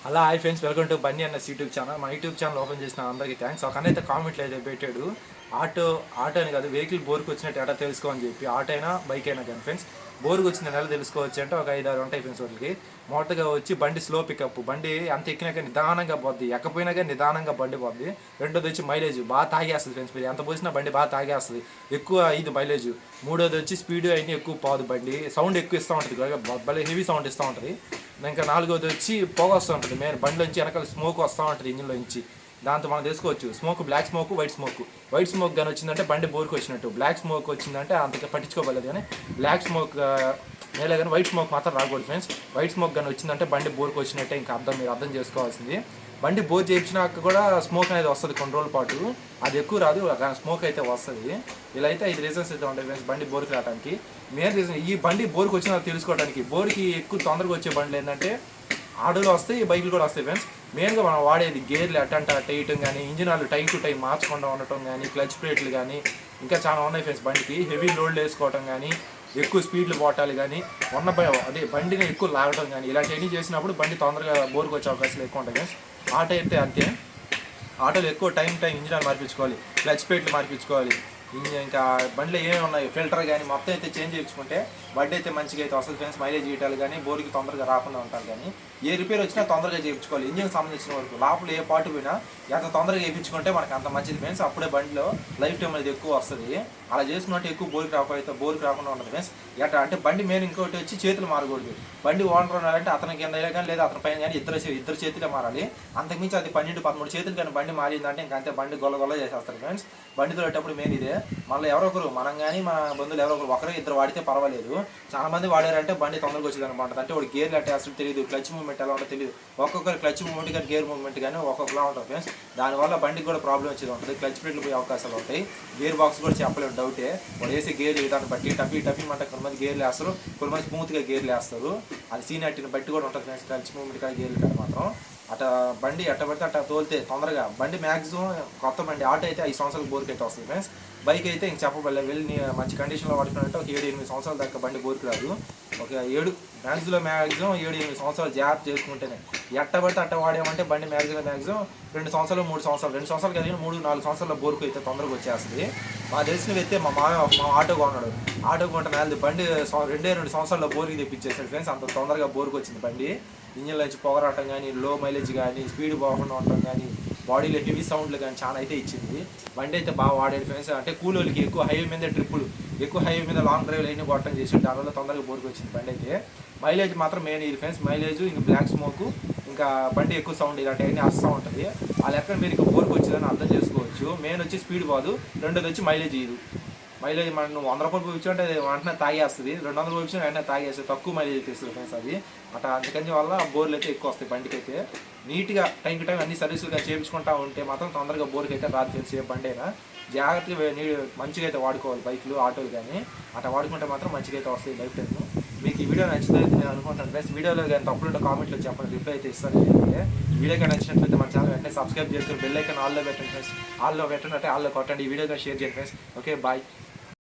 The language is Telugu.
అలా hi friends, welcome to Bunny అన్న యూట్యూబ్ ఛానల్. మా యూట్యూబ్ ఛానల్ ఓపెన్ చేసిన అందరికీ థ్యాంక్స్. ఒక అయితే కామెంట్లు అయితే పెట్టాడు, ఆటో ఆటో అని కాదు వెహికల్ బోర్కి వచ్చినట్టు ఎటా తెలుసుకోమని చెప్పి. ఆటో అయినా బైక్ అయినా కానీ ఫ్రెండ్స్, బోర్కి వచ్చిన నెల తెలుసుకోవచ్చు అంటే ఒక 5-6 ఉంటాయి ఫ్రెండ్స్ వాళ్ళకి. మొదటగా వచ్చి బండి స్లో పికప్, బండి అంత ఎక్కినాక నిదానంగా పోద్ది, ఎక్కపోయినా కానీ నిదానంగా బండి పోద్ది. రెండోది వచ్చి మైలేజ్ బాగా తాగేస్తుంది ఫ్రెండ్స్, మీరు ఎంత పోసినా బండి బాగా తాగేస్తుంది, ఎక్కువ ఇది మైలేజ్. మూడోది వచ్చి స్పీడ్ అయినా ఎక్కువ పోదు, బండి సౌండ్ ఎక్కువ ఇస్తూ ఉంటుంది, భలే హెవీ సౌండ్ ఇస్తూ ఉంటుంది. ఇంకా నాలుగోది వచ్చి పొగ వస్తూ ఉంటుంది, మెయిన్ బండిలో నుంచి వెనకాల స్మోక్ వస్తూ ఉంటుంది ఇంజిన్లో నుంచి. దాంతో మనం తెలుసుకోవచ్చు smoke, black smoke, white smoke కానీ వచ్చిందంటే బండి బోర్కి వచ్చినట్టు. బ్లాక్ స్మోక్ వచ్చిందంటే అంతగా పట్టించుకోగలదు, కానీ బ్లాక్ స్మోక్ మేలే కానీ వైట్ స్మోక్ మాత్రం రాకూడదు ఫ్రెండ్స్. వైట్ స్మోక్ కానీ వచ్చిందంటే బండి బోర్కి వచ్చినట్టే, ఇంకా మీరు అర్థం చేసుకోవాల్సింది. బండి బోర్ చేయించినాక కూడా స్మోక్ అనేది వస్తుంది కొన్ని రోజుల పాటు, అది ఎక్కువ రాదు, స్మోక్ అయితే వస్తుంది. ఇలా అయితే 5 రీజన్స్ అయితే ఉంటాయి ఫ్రెండ్స్ బండి బోర్కి రావడానికి. మెయిన్ రీజన్ ఈ బండి బోర్కి వచ్చిన తెలుసుకోవడానికి. బోర్కి ఎక్కువ తొందరగా వచ్చే బండ్లు ఏంటంటే ఆటోలు వస్తాయి, బైకులు కూడా వస్తాయి ఫ్రెండ్స్. మెయిన్గా మనం వాడేది గేర్లు అటంట టైటం కానీ, engine oil time to time మార్చకుండా ఉండటం కానీ, క్లచ్ ప్లేట్లు కానీ, ఇంకా చాలా ఉన్నాయి ఫ్రెండ్స్. బండికి హెవీ లోడ్లు వేసుకోవటం కానీ, ఎక్కువ స్పీడ్లు పోటాలు కానీ, అదే బండిని ఎక్కువ లాగటం కానీ, ఇలాంటివన్నీ చేసినప్పుడు బండి తొందరగా బోర్కి వచ్చే అవకాశాలు ఎక్కువ ఉంటాయి ఫ్రెండ్స్. ఆటో అయితే అంతే, ఆటోలు ఎక్కువ టైం ఇంజిన్ ఆయిల్ మార్పించుకోవాలి, క్లచ్ ప్లేట్లు మార్పించుకోవాలి, ఇంకా బండిలో ఏమేమి ఉన్నాయి ఫిల్టర్ కానీ మొత్తం అయితే చేంజ్ చేయించుకుంటే బండి అయితే మంచిగా అయితే వస్తుంది ఫ్రెండ్స్. మైలేజ్ ఇవ్వటాలు కానీ, బోర్కి తొందరగా రాకుండా ఉంటారు. కానీ ఏ రిపేర్ వచ్చినా తొందరగా చేయించుకోవాలి. ఇంజిన్కి సంబంధించిన వరకు లోపల ఏ పార్ట్ పోయినా ఎంత తొందరగా చేయించుకుంటే మనకు అంత మంచిది ఫ్రెండ్స్. అప్పుడే బండిలో లైఫ్ టైం అనేది ఎక్కువ వస్తుంది. అలా చేసుకున్నట్టు ఎక్కువ బోర్కి రాకుండా ఉంటుంది ఫ్రెండ్స్. ఎట్లా అంటే బండి మెయిన్ ఇంకోటి వచ్చి చేతులు మారకూడదు. బండి ఓనర్ ఉన్నారంటే అతని కింద కానీ లేదా అతని పైన కానీ ఇద్దరు చేతులే మారాలి. అంతకుమించి అది 12-13 చేతులు కానీ బండి మారిందంటే ఇంకా అంతే, బండి గొల్ల చేసేస్తారు ఫ్రెండ్స్. బండి తోలేటప్పుడు మెయిన్ ఇదే. మళ్ళీ ఎవరో ఒకరు, మనం కానీ మన బంధువులు ఎవరో ఒకరు ఇద్దరు వాడితే పర్వాలేదు. చాలా మంది వాడారంటే బండి తొందరగా వచ్చేది అనమాట. అంటే వాడు గేర్లు అట్టే అసలు తెలియదు, క్లచ్ మూవ్మెంట్ ఎలా ఉంటుందో తెలియదు. ఒక్కొక్కరు క్లచ్ మూవ్మెంట్ కానీ గేర్ మూవ్మెంట్ కానీ ఒక్కొక్కలా ఉంటుంది ఫ్రెండ్స్. దానివల్ల బండికి కూడా ప్రాబ్లం వచ్చేది ఉంటుంది, క్లచ్ ప్లేట్లు పోయే అవకాశాలు ఉంటాయి. గేర్ బాక్స్ కూడా చెప్పలేదు, డౌటే. వాడు వేసే గేర్ విధానం బట్టి టపీ అంటే కొంతమంది గేర్లు వేస్తారు, కొంతమంది స్మూత్గా గేర్లు వేస్తారు. అది సీనియారిటీని బట్టి కూడా ఉంటుంది ఫ్రెండ్స్. క్లచ్ మూవ్మెంట్ కానీ గేర్లు కానీ మాత్రం అట్లా బండి ఎట్ట పడితే అట్లా తోలితే తొందరగా బండి మ్యాక్సిమం కొత్త బండి ఆటో అయితే 5 సంవత్సరాల బోర్కి అయితే వస్తుంది ఫ్రెండ్స్. బైక్ అయితే ఇంక చెప్పబడలే, వెళ్ళి మంచి కండిషన్లో వాడుకున్నట్టు ఒక 7-8 సంవత్సరాల దాకా బండి బోర్కి రాదు. ఒక 7 మ్యాక్సిమం 7-8 సంవత్సరాలు జాగ్రత్త చేసుకుంటేనే. ఎట్టబడితే అట్ట వాడామంటే బండి మ్యాక్సిమం 2 సంవత్సరాలు 3 సంవత్సరాలు 2 సంవత్సరాలు కలిగిన 3-4 సంవత్సరాల బోర్కు అయితే తొందరగా వచ్చేస్తుంది. మా తెలిసిన వ్యక్తే మా ఆటో కొన్నాడు. ఆటో కొంటే బండి 2 సంవత్సరాల బోర్కి తెప్పించేసాడు ఫ్రెండ్స్. అంత తొందరగా బోర్కి వచ్చింది బండి. ఇంజిన్లో నుంచి పొగరాటం కానీ, లో మైలేజ్ కానీ, స్పీడ్ పోకుండా ఉండటం కానీ, బాడీలో హెవీ సౌండ్లు కానీ చాలా అయితే ఇచ్చింది. బండి అయితే బాగా వాడేది ఫ్రెండ్స్. అంటే కూలోళ్ళకి ఎక్కువ హైవే మీద ట్రిప్పులు, ఎక్కువ హైవే మీద లాంగ్ డ్రైవ్లు అయినా కొట్టడం చేసి దానివల్ల తొందరగా బోర్కి వచ్చింది బండి అయితే. మైలేజ్ మాత్రం మెయిన్ ఇది ఫ్రెండ్స్. మైలేజ్, ఇంకా బ్లాక్ స్మోక్, ఇంకా బండి ఎక్కువ సౌండ్ ఇలాంటివన్నీ వస్తూ ఉంటుంది. ఆ లెక్కన మీరు ఇంకా బోర్కి వచ్చిందని అర్థం చేసుకోవచ్చు. మెయిన్ వచ్చి స్పీడ్ పోదు, రెండోది వచ్చి మైలేజ్ ఇది. మైలేజ్ మనం 100 రూపాయలు పోయించుంటే వెంటనే తాగేస్తుంది, 200 పోయించిన వెంటనే తాగేస్తుంది, తక్కువ మైలేజ్ తీస్తుంది ఫ్రెండ్స్ అది. అట్లా అందుకని వల్ల బోర్లు అయితే ఎక్కువ వస్తాయి బండికి అయితే. నీట్గా టైం టు టైం అన్ని సర్వీసులుగా చేయించుకుంటూ ఉంటే మాత్రం తొందరగా బోర్కి అయితే రాదు ఫ్రెండ్స్. ఏ బండి అయినా జాగ్రత్తగా మంచిగా అయితే వాడుకోవాలి, బైక్లు ఆటోలు కానీ. అట్లా వాడుకుంటే మాత్రం మంచిగా అయితే వస్తాయి లైఫ్ టైం. మీకు ఈ వీడియో నచ్చుతుంది నేను అనుకుంటాను ఫ్రెండ్స్. వీడియోలో కానీ తప్పులుంటే కామెంట్లో చెప్పండి, రిప్లై అయితే ఇస్తాను. అయితే వీడియో కానీ నచ్చినట్లయితే మన ఛానల్ వెంటనే సబ్స్క్రైబ్ చేసుకుని బెల్ ఐకాన్ ఆల్లో పెట్టండి ఫ్రెండ్స్. ఆల్లో పెట్టండి అంటే ఆల్లో కొట్టండి. ఈ వీడియో కానీ షేర్ చేయండి ఫ్రెండ్స్. Okay, bye.